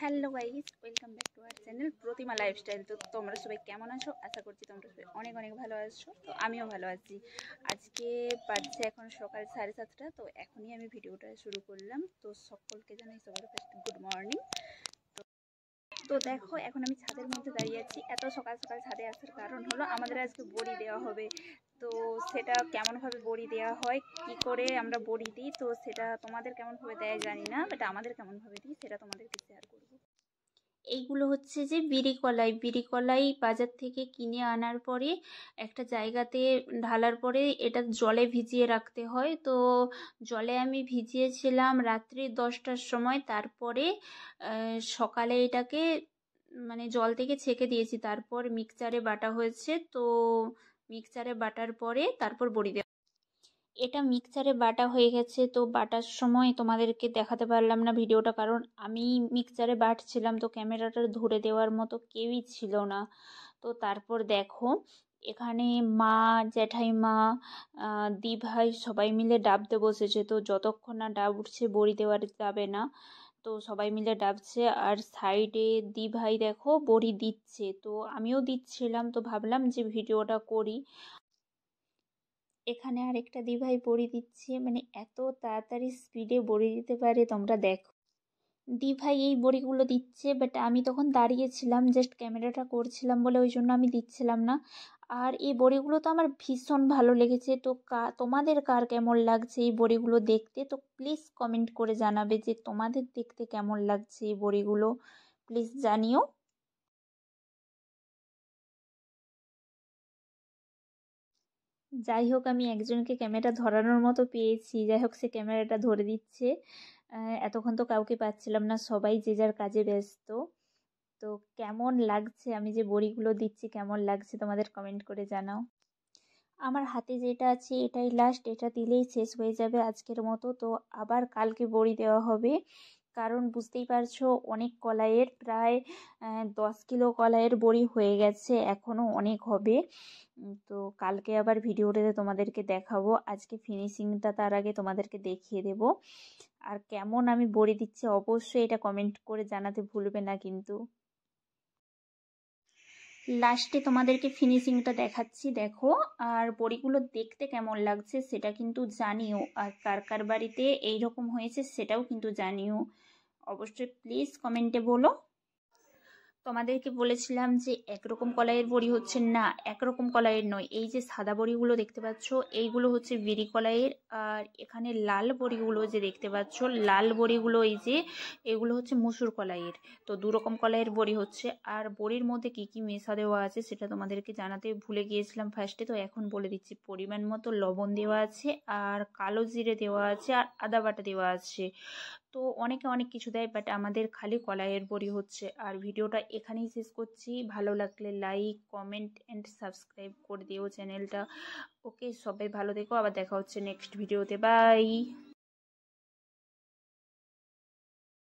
Hello guys, welcome back to our channel Pratima lifestyle. তো তোমরা সবাই কেমন আছো? আশা করছি তোমরা সবাই অনেক অনেক ভালো আছো। তো আমিও ভালো আছি। আজকে বাজছে এখন সকাল 7:30। তো এখনই আমি ভিডিওটা শুরু করলাম। তো সকলকে জানাই সবার ফার্স্ট গুড মর্নিং। তো দেখো, এখন আমি ছাদের মধ্যে দাঁড়িয়ে আছি। এত সকাল সকাল ছাদে আসার কারণ হলো আমাদের আজকে বড়ি দেওয়া হবে। তো সেটা কেমনভাবে বড়ি দেওয়া হয়, কি করে আমরা বড়ি দিই, তো সেটা তোমাদের কেমনভাবে দেয় জানি না, বাট আমাদের কেমনভাবে দিই সেটা তোমাদেরকে শেয়ার করবো। এইগুলো হচ্ছে যে বিড়ি কলাই বাজার থেকে কিনে আনার পরে একটা জায়গাতে ঢালার পরে এটা জলে ভিজিয়ে রাখতে হয়। তো জলে আমি ভিজিয়েছিলাম রাত্রি 10টার সময়। তারপরে সকালে এটাকে মানে জল থেকে ছেঁকে দিয়েছি, তারপর মিক্সচারে বাটা হয়েছে। তো মিক্সচারে বাটার পরে তারপর বড়ি দেওয়া। এটা মিক্সচারে বাটা হয়ে গেছে। তো বাটার সময় তোমাদেরকে দেখাতে পারলাম না ভিডিওটা, কারণ আমি মিক্সচারে বাটছিলাম, তো ক্যামেরাটা ধরে দেওয়ার মতো কেউই ছিল না। তো তারপর দেখো, এখানে মা, জ্যাঠাইমা, দি ভাই সবাই মিলে ডাবতে বসেছে। তো যতক্ষণ না ডাব উঠছে বড়ি দেওয়া যাবে না। তো সবাই মিলে ডাবছে, আর সাইডে দি ভাই দেখো বড়ি দিচ্ছে। তো আমিও দিচ্ছিলাম, তো ভাবলাম যে ভিডিওটা করি। এখানে আরেকটা দিভাই বড়ি দিচ্ছে, মানে এত তাড়াতাড়ি স্পিডে বড়ি দিতে পারে তোমরা দেখো। দিভাই এই বড়িগুলো দিচ্ছে, বাট আমি তখন দাঁড়িয়েছিলাম, জাস্ট ক্যামেরাটা করছিলাম বলে ওই জন্য আমি দিচ্ছিলাম না। আর এই বড়িগুলো তো আমার ভীষণ ভালো লেগেছে। তো তোমাদের কার কেমন লাগছে এই বড়িগুলো দেখতে? তো প্লিজ কমেন্ট করে জানাবে যে তোমাদের দেখতে কেমন লাগছে এই বড়িগুলো, প্লিজ জানিও। যাই হোক, আমি একজনকে ক্যামেরা ধরানোর মতো পেয়েছি। যাই হোক, সে ক্যামেরাটা ধরে দিচ্ছে। এতক্ষণ তো কাউকে পাচ্ছিলাম না, সবাই যে যার কাজে ব্যস্ত। তো কেমন লাগছে আমি যে বড়িগুলো দিচ্ছি, কেমন লাগছে তোমাদের কমেন্ট করে জানাও। আমার হাতে যেটা আছে এটাই লাস্ট, এটা দিলেই শেষ হয়ে যাবে আজকের মতো। তো আবার কালকে বড়ি দেওয়া হবে, কারণ বুঝতেই পারছো অনেক কলাইয়ের প্রায় 10 কিলো কলাইয়ের বড়ি হয়ে গেছে, এখনও অনেক হবে। তো কালকে আবার ভিডিওটাতে তোমাদেরকে দেখাবো। আজকে ফিনিশিংটা তার আগে তোমাদেরকে দেখিয়ে দেব। আর কেমন আমি বড়ি দিচ্ছি অবশ্যই এটা কমেন্ট করে জানাতে ভুলবে না কিন্তু। লাস্টে তোমাদেরকে ফিনিশিংটা দেখাচ্ছি, দেখো। আর বড়িগুলো দেখতে কেমন লাগছে সেটা কিন্তু জানিও, আর কার কার বাড়িতে এইরকম হয়েছে সেটাও কিন্তু জানিও। অবশ্যই প্লিজ কমেন্টে বলো। তোমাদেরকে বলেছিলাম যে একরকম কলাইয়ের বড়ি হচ্ছে না, একরকম কলাইয়ের নয়। এই যে সাদা বড়িগুলো দেখতে পাচ্ছ এইগুলো হচ্ছে বিড়ি কলাইয়ের, আর এখানে লাল বড়িগুলো যে দেখতে পাচ্ছ, লাল বড়িগুলো এই যে এগুলো হচ্ছে মসুর কলাইয়ের। তো দুরকম কলাইয়ের বড়ি হচ্ছে। আর বড়ির মধ্যে কি কি মেশা দেওয়া আছে সেটা তোমাদেরকে জানাতে ভুলে গিয়েছিলাম ফার্স্টে, তো এখন বলে দিচ্ছি। পরিমাণ মতো লবণ দেওয়া আছে, আর কালো জিরে দেওয়া আছে, আর আদা বাটা দেওয়া আছে। তো অনেকে অনেক কিছু দেয়, বাট আমাদের খালি কলাইয়ের বড়ি হচ্ছে। আর ভিডিওটা এখানেই শেষ করছি। ভালো লাগলে লাইক, কমেন্ট অ্যান্ড সাবস্ক্রাইব করে দিও চ্যানেলটা। ওকে, সবাই ভালো থেকো, আবার দেখা হচ্ছে নেক্সট ভিডিওতে। বাই।